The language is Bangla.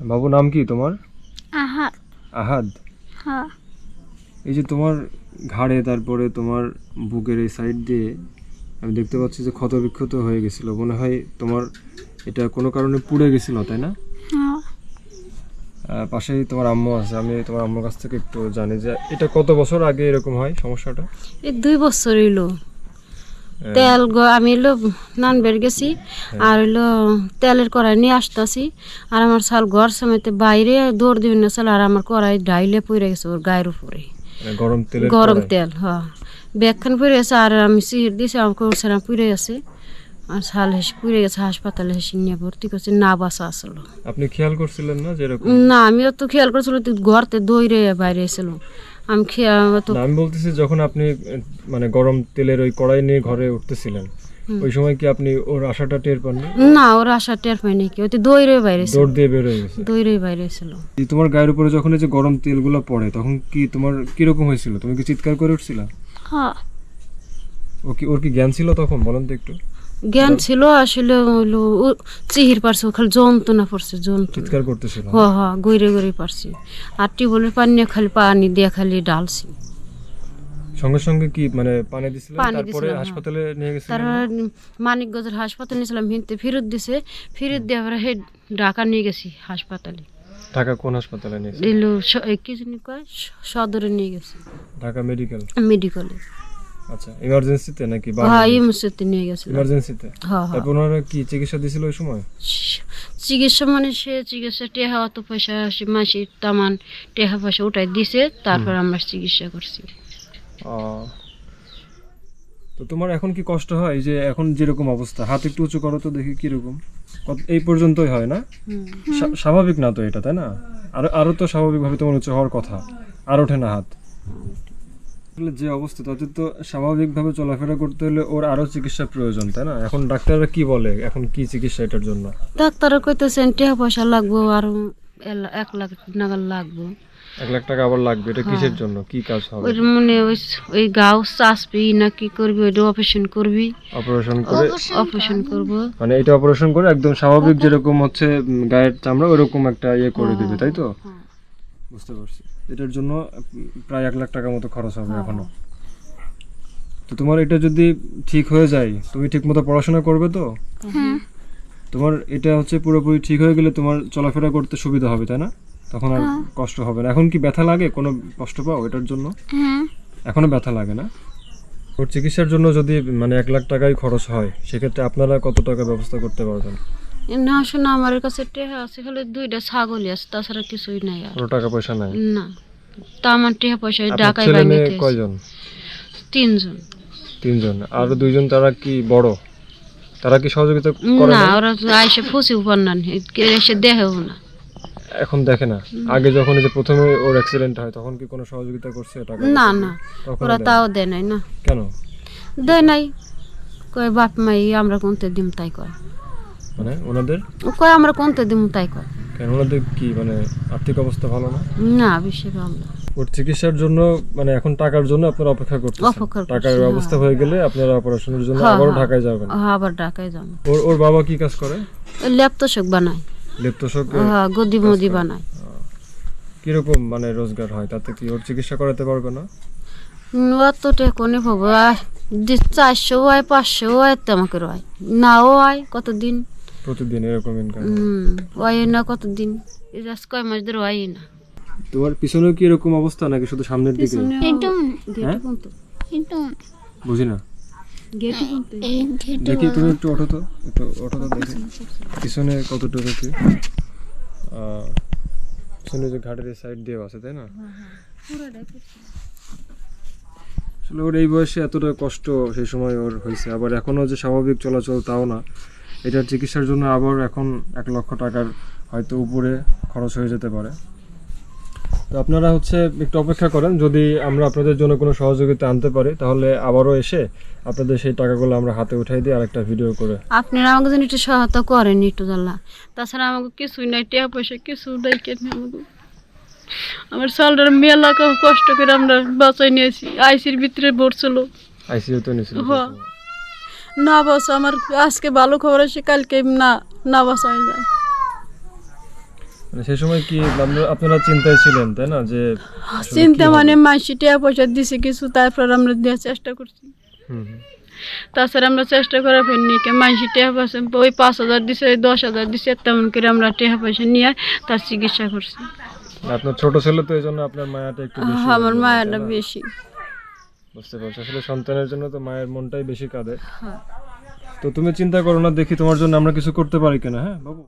বাবু নাম কি তোমার? আহাদ। আহাদ। হ্যাঁ। এই যে তোমার ঘাড়ে তারপরে তোমার বুকের এই সাইড দিয়ে আমি দেখতে পাচ্ছি যে ক্ষত বিক্ষত হয়ে গেছিল, মনে হয় তোমার এটা কোনো কারণে পুড়ে গেছিল, তাই না? হ্যাঁ। পাশেই তোমার আম্মু আছে, আমি তোমার আম্মুর কাছ থেকে একটু জানি যে এটা কত বছর আগে এরকম হয় সমস্যাটা? এই 2 বছর হইলো। তেল আমি হলো নানবের গেছি আর হলো তেলের কড়াই নিয়ে আসতেছি আর আমার শাল ঘর সমেতে বাইরে দৌড় দিবেন না শাল, আর আমার কড়াই ডাইলে পড়ে গেছে ওর গায়ের উপরে। গরম তেল, হ্যাঁ ব্যাগখান পড়ে গেছে আর আমি সিট দিয়েছি আমাকে ওর সারা পুড়ে গেছে আর শাল হেসে পুড়ে গেছে। হাসপাতালে হেসে নিয়ে ভর্তি করছে, না বাসা আসলো। আপনি খেয়াল করছিলেন না যে এরকম? না আমিও তো খেয়াল করছিল, ঘরতে দৌড়ে বাইরে এসেছিল। আমি আমি বলতেছি যখন আপনি মানে গরম তেলের ওই কড়াই নিয়ে ঘরে উঠতেছিলেন ওই সময় কি আপনি ওর আশাটা টের পাননি? না ওর আশা টের পাইনি, কি ওই দৌড়ে বাইরে দৌড় দিয়ে বের হয়ে গেছে। দৌড়ে বাইরে ছিল। তোমার গায়ের উপরে যখন এই যে গরম তেলগুলো পড়ে তখন কি তোমার কি রকম হয়েছিল? তুমি কি চিৎকার করে উঠছিলা? হ্যাঁ। ওর কি জ্ঞান ছিল তখন, বলেন তো একটু? জ্ঞান ছিল আসলে হলো চিহির পারছে, খালি যন্ত্রণা পড়ছে, যন্ত্রণা চিৎকার করতেছিল। হ্যাঁ হ্যাঁ গইরে গইরে পারছি আর টিউবওয়েলের পানি খালি পানি দিয়ে খালি ডালছি। সঙ্গে সঙ্গে কি মানে পানি দিছিলেন? তারপরে হাসপাতালে নিয়ে গেছিলেন? তারপর মানিকগঞ্জের হাসপাতালে নিয়েছিলাম, হিনতে ফেরত দিছে, ফেরত দিয়ে আবার ঢাকা নিয়ে গেছি হাসপাতালে। ঢাকা কোন হাসপাতালে নিয়েছেন? এলো কি জানি কয় সদরে নিয়ে গেছি, ঢাকা মেডিকেলে। আচ্ছা, ইমার্জেন্সিতে নাকি? হ্যাঁ ইমার্জেন্সিতে নিয়ে গেছিল। ইমার্জেন্সিতে? হ্যাঁ। তারপর ওনারা কি চিকিৎসা দিছিল ওই সময়? চিকিৎসা মানে সে চিকিৎসা টেহা অত পয়সা মাসে তামান টেহা পয়সা উঠাই দিছে, তারপর আমরা চিকিৎসা করছি। তো তোমার এখন কি কষ্ট হয়? যে এখন যেরকম অবস্থা, হাত একটু উঁচু করো তো দেখি কিরকম। এই পর্যন্তই হয় না? স্বাভাবিক না তো এটা, তাই না? আরো তো স্বাভাবিকভাবে তোমার উঁচু হওয়ার কথা, আর ওঠে না হাত। যে অবস্থা তাতে তো স্বাভাবিকভাবে চলাফেরা করতে হলে ওর আরো চিকিৎসা প্রয়োজন, তাই না? এখন ডাক্তাররা কি বলে, এখন কি চিকিৎসা এটার জন্য? ডাক্তাররা কইতেছেন টাকা পয়সা লাগবো, আর 1 লাখ নাগাদ লাগবো। 1 লাখ টাকা আবার লাগবে? এটা কিসের জন্য, কি কাজ হবে? ওই মানে ওই গাও চাষবি না কি করবি, ওইটা অপারেশন করবি। অপারেশন করব মানে এটা অপারেশন করে একদম স্বাভাবিক যেরকম হচ্ছে গায়ের চামড়া ওরকম একটা ইয়ে করে দিবে, তাই তো? বুঝতে পারছি। এটার জন্য প্রায় 1 লাখ টাকা মতো খরচ হবে এখনো। তো তোমার এটা যদি ঠিক হয়ে যায়, তুমি ঠিক মতো পড়াশোনা করবে তো? তোমার এটা হচ্ছে পুরোপুরি ঠিক হয়ে গেলে তোমার চলাফেরা করতে সুবিধা হবে, তাই না? তখন আর কষ্ট হবে না। এখন কি ব্যথা লাগে, কোনো কষ্ট পাও এটার জন্য? এখনো ব্যথা লাগে না? ওর চিকিৎসার জন্য যদি মানে 1 লাখ টাকাই খরচ হয়, সেক্ষেত্রে আপনারা কত টাকা ব্যবস্থা করতে পারবেন? না শোনা আমার কাছে টেহা আছে, খালি 2টা ছাগলই আছে, তাছাড়া কিছুই নাই। আর কোনো টাকা পয়সা নাই? না। তা আমার টেহা পয়সা ঢাকায় ছেলে মেয়ে বাইরে। কয়জন? 3 জন। 3 জন। আর 2 জন তারা কি বড়? তারা কি সহযোগিতা করে না? না? ওরা আইসে ফুসি উপর না, এসে দেখেও না। এখন দেখে না? আগে যখন এই যে প্রথমে ওর অ্যাক্সিডেন্ট হয় তখন কি কোনো সহযোগিতা করছে টাকা? না না, ওরা তাও দেয় নাই। না কেন দেয় নাই? কয় বাপ মাই আমরা কোনতে দিম তাই কয়। মানে ওনাদের কয় আমরা কোনতে দিম তাই কয়। কেন? ওনাদের কি মানে আর্থিক অবস্থা ভালো না? না বেশি ভালো না। ওর চিকিৎসার জন্য মানে এখন টাকার জন্য আপনারা অপেক্ষা করতেছেন? টাকার ব্যবস্থা হয়ে গেলে আপনারা অপারেশনের জন্য আবার ঢাকায় যাবেন? আবার ঢাকায় যাব। ওর বাবা কি কাজ করে? ল্যাপটপ বানায়। ল্যাপটপ? গদি মদি বানায়। কিরকম মানে রোজগার হয় তাতে? কি ওর চিকিৎসা করাতে পারবে না? অত টেকনে পাবো 400 হয় 500 হয় আমাকে হয় নাও হয় কতদিন প্রতিদিন এরকম ইনকাম হয় না? কতদিন এই জাস্ট কয় মাস ধরে হয় না। তোমার পিছনে কি এরকম অবস্থা নাকি শুধু সামনের দিকে? বুঝি না। দেখি তুমি একটু ওঠো তো, দেখি পিছনে কতটুকু কি পিছনে যে ঘাটের সাইড দিয়ে আছে, তাই না? আসলে ওর এই বয়সে এতটা কষ্ট সেই সময় ওর হয়েছে, আবার এখনো যে স্বাভাবিক চলাচল তাও না। এটার চিকিৎসার জন্য আবার এখন 1 লক্ষ টাকার হয়তো উপরে খরচ হয়ে যেতে পারে। তো আপনারা হচ্ছে একটু অপেক্ষা করেন, যদি আমরা আপনাদের জন্য কোনো সহযোগিতা আনতে পারি তাহলে আবারও এসে আপনাদের সেই টাকাগুলো আমরা হাতে উঠাই দিই আরেকটা ভিডিও করে। আপনারা আমাকে যেন একটু সহায়তা করেন একটু জানলা, তাছাড়া আমাকে কিছুই নাই, টাকা পয়সা কিছু নাই। আমার সালটার মেলা কষ্ট করে আমরা বাঁচাই নিয়েছি, আইসির ভিতরে পড়ছিল। আইসিইউতে নিয়েছিল? না বাস আমার আজকে ভালো খবর আছে, কালকে না বাঁচাই যায়। মানে সেই সময় কি আপনারা চিন্তায় ছিলেন তাই না, যে আসলে চিন্তা কি হবে? মানে মাসি টাকা পয়সা দিছে কিছু, তারপর আমরা দেওয়ার চেষ্টা করছি। হুম, হুম। তাছাড়া আমরা চেষ্টা করা ফেলনি কে মাসি টাকা পয়সা ওই 5,000 দিছে, 10,000 দিছে, তেমন করে আমরা টাকা পয়সা নিয়ে তার চিকিৎসা করছি। আপনার ছোট ছেলে তো এই জন্য আপনার মায়াটা একটু বেশি হয়ে আমার গেল, মায়াটা তাই না? বেশি। বুঝতে পারছি, আসলে সন্তানের জন্য তো মায়ের মনটাই বেশি কাঁদে। হ্যাঁ। তো তুমি চিন্তা করো না, দেখি তোমার জন্য আমরা কিছু করতে পারি কিনা। হ্যাঁ বাবু।